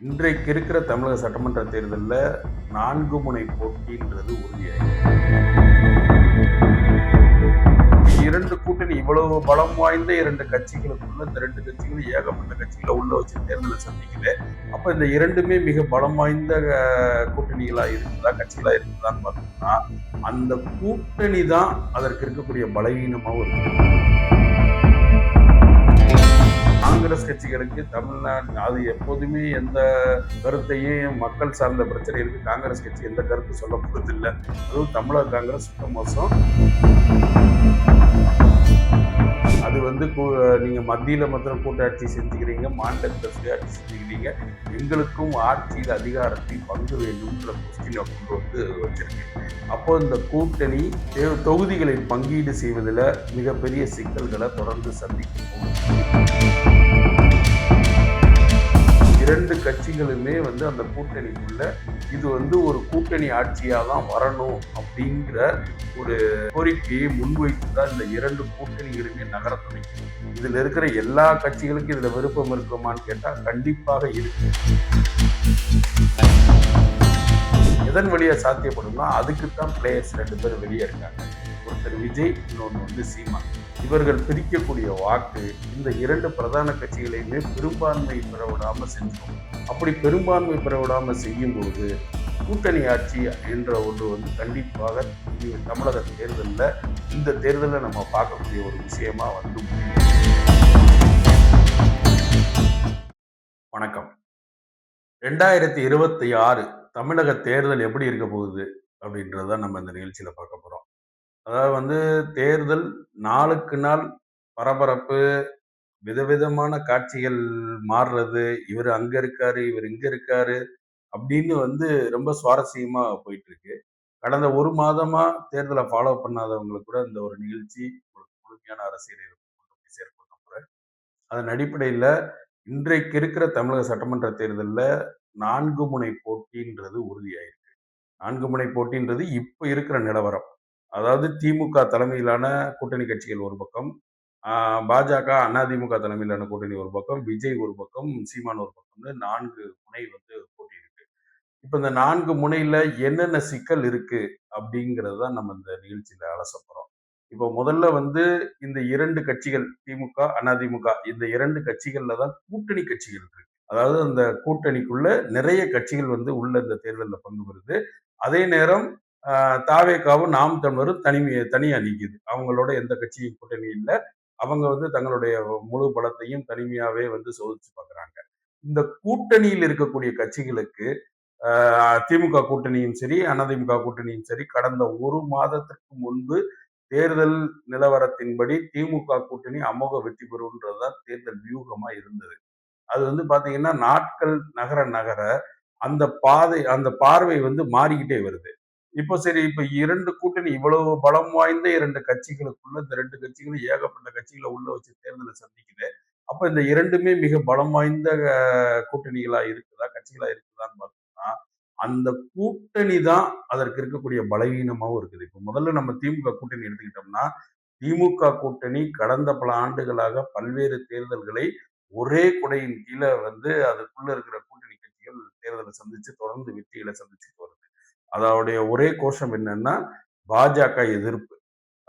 இன்றைக்கு இருக்கிற தமிழக சட்டமன்ற தேர்தல்ல 4 முனை போட்டின்றது உறுதியாயிருக்கு. 2 கூட்டணி இவ்வளவு பலம் வாய்ந்த 2 கட்சிகளுக்குள்ள இந்த 2 கட்சிகளும் ஏகப்பட்ட கட்சிகளை உள்ள வச்சு தேர்தலை சந்திக்குது. அப்ப இந்த 2மே மிக பலம் வாய்ந்த கூட்டணிகளா இருக்குதா, கட்சிகளா இருக்குதான்னு பார்த்தோம்னா, அந்த கூட்டணி தான் அதற்கு இருக்கக்கூடிய பலவீனமாவும் இருக்கு. காங்கிரஸ் கட்சிகளுக்கு தமிழ்நாடு அது எப்போதுமே எந்த கருத்தையும் மக்கள் சார்ந்த பிரச்சனைகளுக்கு காங்கிரஸ் கட்சி எந்த கருத்து சொல்ல போறதில்லை. அதுவும் தமிழக காங்கிரஸ் சுத்த மோசம். அது வந்து நீங்க மத்தியில மாத்திரம் கூட்டாட்சி செஞ்சுக்கிறீங்க, மாநிலத்தில் சுயாட்சி செஞ்சுக்கிறீங்க, எங்களுக்கும் ஆட்சியில் அதிகாரத்தில் பங்கு வேண்டும்ன்ற கொஸ்டினை கொண்டு வந்து வச்சிருக்கேன். அப்போ இந்த கூட்டணி தொகுதிகளை பங்கீடு செய்வதில் மிகப்பெரிய சிக்கல்களை தொடர்ந்து சந்திக்கும். 2 கட்சிகளுமே வந்து அந்த கூட்டணிக்குள்ள இது வந்து ஒரு கூட்டணி ஆட்சியா தான் வரணும் அப்படிங்கிற ஒரு கோரிக்கையை முன்வைத்து தான் இந்த 2 கூட்டணிகளுமே நகர துணைக்கும். இதுல இருக்கிற எல்லா கட்சிகளுக்கும் இதுல விருப்பம் இருக்குமான்னு கேட்டா கண்டிப்பாக இருக்கு. எதன் வழியா சாத்தியப்படும்னா அதுக்குத்தான் பிளேயர்ஸ் 2 பேர் வெளியே இருக்காங்க. ஒருத்தர் விஜய், இன்னொன்று வந்து சீமான். இவர்கள் பிரிக்கக்கூடிய வாக்கு இந்த 2 பிரதான கட்சிகளையுமே பெரும்பான்மை பெற விடாம செஞ்சோம். அப்படி பெரும்பான்மை பெற விடாம செய்யும் பொழுது கூட்டணி ஆட்சி என்ற ஒன்று வந்து கண்டிப்பாக தமிழக தேர்தலில் இந்த தேர்தலில் நம்ம பார்க்கக்கூடிய ஒரு விஷயமா வந்து முடியும். வணக்கம். 2026 தமிழக தேர்தல் எப்படி இருக்க போகுது அப்படின்றத நம்ம இந்த நிகழ்ச்சியில பார்க்க போறோம். அதாவது வந்து தேர்தல் நாளுக்கு நாள் பரபரப்பு, விதவிதமான காட்சிகள் மாறுறது, இவர் அங்க இருக்காரு, இவர் இங்க இருக்காரு அப்படின்னு வந்து ரொம்ப சுவாரஸ்யமா போயிட்டு இருக்கு. கடந்த ஒரு மாதமா தேர்தலை ஃபாலோ பண்ணாதவங்களுக்கு கூட இந்த ஒரு நிகழ்ச்சி முழுமையான அரசியலை கொண்டு போய் சேர்க்கும் நம்புறேன். அதன் அடிப்படையில் இன்றைக்கு இருக்கிற தமிழக சட்டமன்ற தேர்தலில் 4 முனை போட்டின்றது உறுதியாயிருக்கு. 4 முனை போட்டின்றது இப்ப இருக்கிற நிலவரம். அதாவது திமுக தலைமையிலான கூட்டணி கட்சிகள் ஒரு பக்கம், பாஜக, அதிமுக தலைமையிலான கூட்டணி ஒரு பக்கம், விஜய் ஒரு பக்கம், சீமான் ஒரு பக்கம்னு 4 முனை வந்து போட்டி இருக்கு. இப்ப இந்த 4 முனையில என்னென்ன சிக்கல் இருக்கு அப்படிங்கிறது தான் நம்ம இந்த நிகழ்ச்சியில அலச போறோம். இப்போ முதல்ல வந்து இந்த 2 கட்சிகள் திமுக, அதிமுக இந்த 2 கட்சிகள்ல தான் கூட்டணி கட்சிகள் இருக்கு. அதாவது அந்த கூட்டணிக்குள்ள நிறைய கட்சிகள் வந்து உள்ள இந்த தேர்தலில் பங்கு பெறுது. அதே நேரம் தாவேகாவும் நாம் தமிழரும் தனியா நிக்குது. அவங்களோட எந்த கட்சியும் கூட்டணி இல்லை. அவங்க வந்து தங்களுடைய முழு பலத்தையும் தனிமையாவே வந்து சோதிச்சு பார்க்குறாங்க. இந்த கூட்டணியில் இருக்கக்கூடிய கட்சிகளுக்கு திமுக கூட்டணியும் சரி, அதிமுக கூட்டணியும் சரி, கடந்த ஒரு மாதத்திற்கு முன்பு தேர்தல் நிலவரத்தின்படி திமுக கூட்டணி அமோக வெற்றி பெறும்ன்றதுதான் தேர்தல் வியூகமா இருந்தது. அது வந்து பாத்தீங்கன்னா நாட்கள் நகர நகர அந்த பார்வை வந்து மாறிக்கிட்டே வருது. இப்போ சரி, இப்ப 2 கூட்டணி இவ்வளவு பலம் வாய்ந்த 2 கட்சிகளுக்குள்ள இந்த 2 கட்சிகளும் ஏகப்பட்ட கட்சிகளை உள்ள வச்சு தேர்தலை சந்திக்குது. அப்ப இந்த 2மே மிக பலம் வாய்ந்த கூட்டணிகளா இருக்குதா, கட்சிகளா இருக்குதான்னு பார்த்தோம்னா, அந்த கூட்டணி தான் அதற்கு இருக்கக்கூடிய பலவீனமாவும் இருக்குது. இப்ப முதல்ல நம்ம திமுக கூட்டணி எடுத்துக்கிட்டோம்னா, திமுக கூட்டணி கடந்த பல ஆண்டுகளாக பல்வேறு தேர்தல்களை ஒரே குடையின் கீழே வந்து அதுக்குள்ள இருக்கிற கூட்டணி கட்சிகள் தேர்தலை சந்திச்சு தொடர்ந்து வெற்றிகளை சந்திச்சுட்டு வருது. அதோடைய ஒரே கோஷம் என்னன்னா பாஜக எதிர்ப்பு.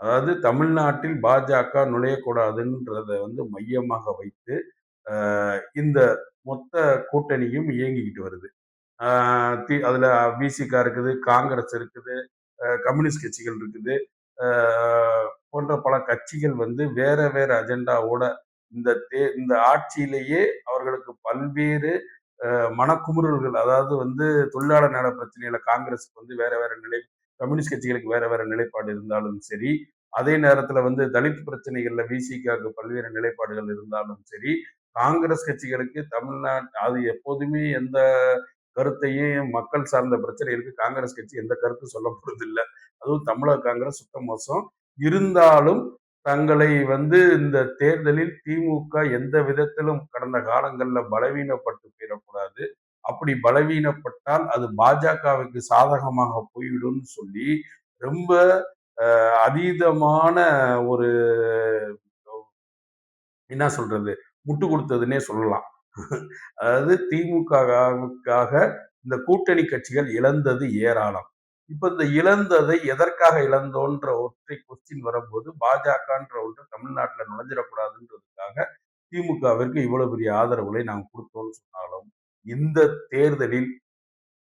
அதாவது தமிழ்நாட்டில் பாஜக நுழையக்கூடாதுன்றத வந்து மையமாக வைத்து இந்த மொத்த கூட்டணியும் இயங்கிக்கிட்டு வருது. அதுல விசிக இருக்குது, காங்கிரஸ் இருக்குது, கம்யூனிஸ்ட் கட்சிகள் இருக்குது, போன்ற பல கட்சிகள் வந்து வேற வேற அஜெண்டாவோட இந்த ஆட்சியிலேயே அவர்களுக்கு பல்வேறு மனக்குமுறல்கள், அதாவது வந்து தொழிலாளர் நல பிரச்சனையில காங்கிரஸுக்கு வந்து வேற வேற நிலை, கம்யூனிஸ்ட் கட்சிகளுக்கு வேற வேற நிலைப்பாடு இருந்தாலும் சரி, அதே நேரத்துல வந்து தலித் பிரச்சனைகள்ல விசிகாவுக்கு பல்வேறு நிலைப்பாடுகள் இருந்தாலும் சரி, காங்கிரஸ் கட்சிகளுக்கு தமிழ்நாட்டு அது எப்போதுமே எந்த கருத்தையும் மக்கள் சார்ந்த பிரச்சனைகளுக்கு காங்கிரஸ் கட்சி எந்த கருத்தும் சொல்ல போறது இல்லை. அதுவும் தமிழக காங்கிரஸ் சுத்த மோசம். இருந்தாலும் தங்களை வந்து இந்த தேர்தலில் திமுக எந்த விதத்திலும் கடந்த காலங்களில் பலவீனப்பட்டு போயிடக்கூடாது, அப்படி பலவீனப்பட்டால் அது பாஜகவுக்கு சாதகமாக போய்விடும் சொல்லி ரொம்ப அதீதமான ஒரு என்ன சொல்றது முட்டு கொடுத்ததுன்னே சொல்லலாம். அதாவது திமுகவுக்காக இந்த கூட்டணி கட்சிகள் இழந்தது ஏராளம். இப்ப இந்த இழந்ததை எதற்காக இழந்தோன்ற ஒற்றை கொஸ்டின் வரும்போது, பாஜகன்ற ஒன்று தமிழ்நாட்டுல நுழைஞ்சிடக்கூடாதுன்றதுக்காக திமுகவிற்கு இவ்வளவு பெரிய ஆதரவுகளை நாங்க குடுத்தோம்னு சொன்னாலும், இந்த தேர்தலில்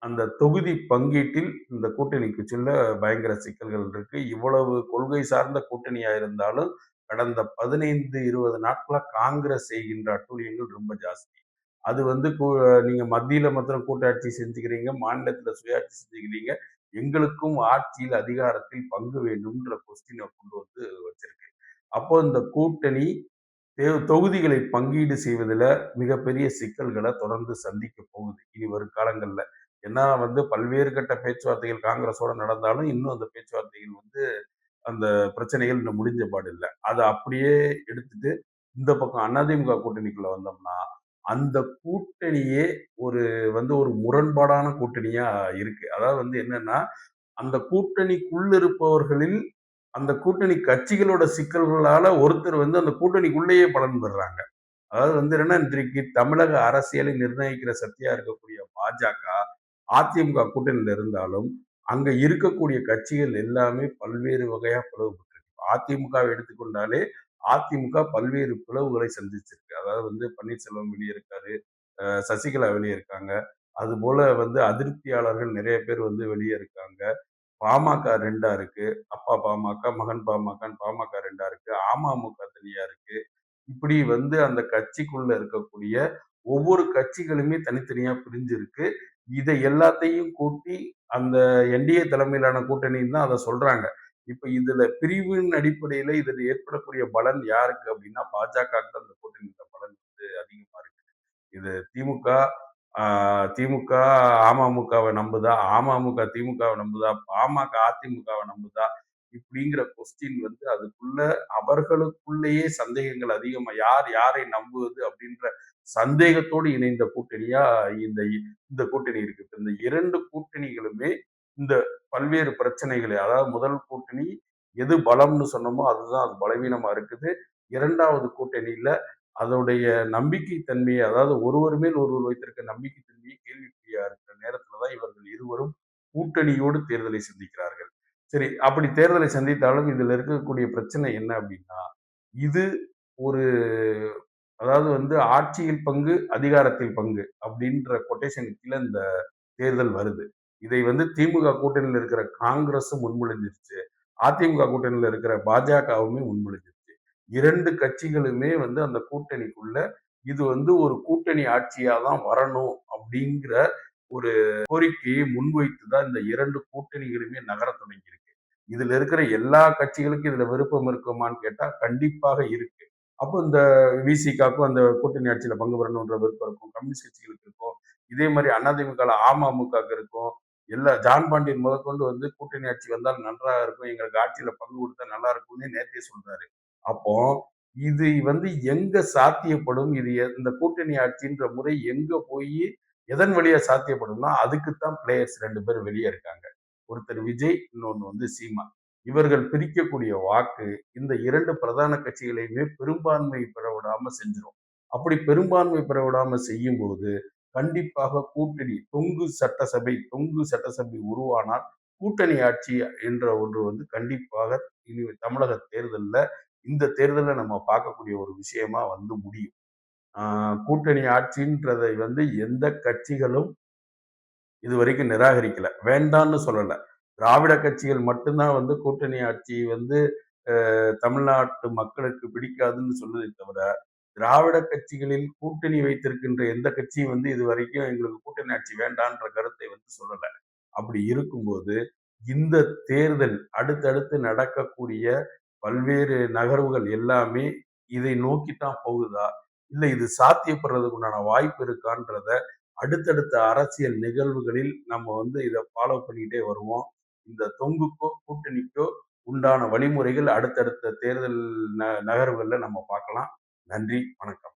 அந்த தொகுதி பங்கீட்டில் இந்த கூட்டணி கட்சியில பயங்கர சிக்கல்கள் இருக்கு. இவ்வளவு கொள்கை சார்ந்த கூட்டணியா இருந்தாலும், கடந்த 15, 20 நாட்களா காங்கிரஸ் செய்கின்ற அட்டூழியங்கள் ரொம்ப ஜாஸ்தி. அது வந்து நீங்க மத்தியில மாத்திரம் கூட்டாட்சி செஞ்சுக்கிறீங்க, மாநிலத்தில சுயாட்சி செஞ்சுக்கிறீங்க. எங்களுக்கும் ஆட்சியில், அதிகாரத்தில் பங்கு வேண்டும்ன்ற கொஸ்டின கொண்டு வந்து வச்சிருக்கு. அப்போ இந்த கூட்டணி தொகுதிகளை பங்கீடு செய்வதில மிகப்பெரிய சிக்கல்கள தொடர்ந்து சந்திக்க போகுது. இனி வரும் காலங்கள்ல. ஏன்னா வந்து பல்வேறு கட்ட பேச்சுவார்த்தைகள் காங்கிரஸோட நடந்தாலும், இன்னும் அந்த பேச்சுவார்த்தைகள் வந்து அந்த பிரச்சனைகள் இன்னும் முடிஞ்ச பாடு இல்ல. அத அப்படியே எடுத்துட்டு இந்த பக்கம் அதிமுக கூட்டணிக்குள்ள வந்தோம்னா, அந்த கூட்டணியே ஒரு ஒரு முரண்பாடான கூட்டணியா இருக்கு. அதாவது வந்து என்னன்னா, அந்த கூட்டணிக்குள்ள இருப்பவர்களில் அந்த கூட்டணி கட்சிகளோட சிக்கல்களால ஒருத்தர் அந்த கூட்டணிக்குள்ளேயே பலன் பெறுறாங்க. அதாவது என்னன்னா, இன்றைக்கு தமிழக அரசியலை நிர்ணயிக்கிற சக்தியா இருக்கக்கூடிய பாஜக, அதிமுக கூட்டணியில இருந்தாலும், அங்க இருக்கக்கூடிய கட்சிகள் எல்லாமே பல்வேறு வகையா பிளவுபட்டிருக்கு. அதிமுகவை எடுத்துக்கொண்டாலே, அதிமுக பல்வேறு பிளவுகளை சந்திச்சிருக்கு. அதாவது பன்னீர்செல்வம் வெளியே இருக்காரு. சசிகலா வெளியே இருக்காங்க. அதுபோல அதிருப்தியாளர்கள் நிறைய பேர் வெளியே இருக்காங்க. பாமக 2ஆ இருக்கு. அப்பா பாமக, மகன் பாமகன்னு பாமக 2ஆ இருக்கு. அமமுக தனியா இருக்கு. இப்படி அந்த கட்சிக்குள்ள இருக்கக்கூடிய ஒவ்வொரு கட்சிகளுமே தனித்தனியா பிரிஞ்சிருக்கு. இதை எல்லாத்தையும் கூட்டி அந்த என்டிஏ தலைமையிலான கூட்டணின்னு தான் அத சொல்றாங்க. இப்ப இதுல பிரிவின் அடிப்படையில இதுல ஏற்படக்கூடிய பலன் யாருக்கு அப்படின்னா, பாஜகவுக்கு தான் அந்த கூட்டணியில பலன் அதிகமா இருக்கு. இது திமுக ஆ திமுக அமமுகவ நம்புதா? அமமுக திமுகவ நம்புதா? பாமக அதிமுகவ நம்புதா? இப்படிங்கிற கொஸ்டின் அதுக்குள்ள அவர்களுக்குள்ளேயே சந்தேகங்கள் அதிகமா யார் யாரை நம்புவது அப்படின்ற சந்தேகத்தோடு இணைந்த கூட்டணியா இந்த இந்த கூட்டணி இருக்கு. இந்த 2 கூட்டணிகளுமே இந்த பல்வேறு பிரச்சனைகளை அதாவது முதல் கூட்டணி எது பலம்னு சொன்னோமோ அதுதான் அது பலவீனமா இருக்குது. 2வது கூட்டணியில அதோடைய நம்பிக்கை தன்மையை அதாவது ஒருவர் மேல் ஒருவர் வைத்திருக்க நம்பிக்கை தன்மையை கேள்விக்குறியா இருக்கிற நேரத்துல தான் இவர்கள் இருவரும் கூட்டணியோடு தேர்தலை சந்திக்கிறார்கள். சரி, அப்படி தேர்தலை சந்தித்தாலும் இதுல இருக்கக்கூடிய பிரச்சனை என்ன அப்படின்னா, இது ஒரு அதாவது ஆட்சியில் பங்கு, அதிகாரத்தில் பங்கு அப்படின்ற கொட்டேஷன் கீழ இந்த தேர்தல் வருது. இதை திமுக கூட்டணியில இருக்கிற காங்கிரஸும் முன்மொழிஞ்சிருச்சு. அதிமுக கூட்டணியில இருக்கிற பாஜகவுமே முன்மொழிஞ்சிருச்சு. 2 கட்சிகளுமே அந்த கூட்டணிக்குள்ள இது ஒரு கூட்டணி ஆட்சியா தான் வரணும் அப்படிங்கிற ஒரு கோரிக்கையை முன்வைத்து தான் இந்த 2 கூட்டணிகளுமே நகரத் தொடங்கியிருக்கு. இதுல இருக்கிற எல்லா கட்சிகளுக்கும் இதுல விருப்பம் இருக்குமான்னு கேட்டா கண்டிப்பாக இருக்கு. அப்போ இந்த விசிகாக்கும் அந்த கூட்டணி ஆட்சியில பங்கு பெறணுன்ற விருப்பம் இருக்கும். கம்யூனிஸ்ட் கட்சிகளுக்கு இருக்கும். இதே மாதிரி அதிமுகல அமமுகவுக்கு இருக்கும். எல்லா ஜான் பாண்டியன் முதற்கொண்டு கூட்டணி ஆட்சி வந்தால் நன்றாக இருக்கும். எங்களுக்கு ஆட்சியில பங்கு கொடுத்தா நல்லா இருக்கும்னு நேத்தே சொல்றாரு. அப்போ இது எங்க சாத்தியப்படும்? இது இந்த கூட்டணி ஆட்சின்ற முறை எங்க போயி எதன் வழியா சாத்தியப்படும்னா, அதுக்குத்தான் பிளேயர்ஸ் 2 பேர் வெளிய இருக்காங்க. ஒருத்தர் விஜய், இன்னொன்னு சீமான். இவர்கள் பிரிக்கக்கூடிய வாக்கு இந்த 2 பிரதான கட்சிகளையுமே பெரும்பான்மை பெற விடாம செஞ்சிரும். அப்படி பெரும்பான்மை பெற விடாம செய்யும்போது, கண்டிப்பாக கூட்டணி தொங்கு சட்டசபை உருவானால், கூட்டணி ஆட்சி என்ற ஒன்று கண்டிப்பாக இனி தமிழக தேர்தல்ல இந்த தேர்தல்ல நம்ம பார்க்கக்கூடிய ஒரு விஷயமா முடியும். கூட்டணி ஆட்சின்றதை எந்த கட்சிகளும் இதுவரைக்கும் நிராகரிக்கல. வேண்டான்னு சொல்லல. திராவிட கட்சிகள் மட்டும் தான் கூட்டணி ஆட்சி தமிழ்நாட்டு மக்களுக்கு பிடிக்காதுன்னு சொல்லுதே தவிர, திராவிட கட்சிகளில் கூட்டணி வைத்திருக்கின்ற எந்த கட்சியும் இதுவரைக்கும் எங்களுக்கு கூட்டணி ஆட்சி வேண்டான்ற கருத்தை சொல்லல. அப்படி இருக்கும்போது, இந்த தேர்தல் அடுத்தடுத்து நடக்கக்கூடிய பல்வேறு நகர்வுகள் எல்லாமே இதை நோக்கித்தான் போகுதா? இல்ல இது சாத்தியப்படுறதுக்கு உண்டான வாய்ப்பு இருக்கான்றத அடுத்தடுத்த அரசியல் நிகழ்வுகளில் நம்ம இத ஃபாலோ பண்ணிட்டே வருவோம். இந்த தொங்குக்கோ, கூட்டணிக்கோ உண்டான வழிமுறைகள் அடுத்தடுத்த தேர்தல் நகர்வுகள்ல நம்ம பார்க்கலாம். நன்றி, வணக்கம்.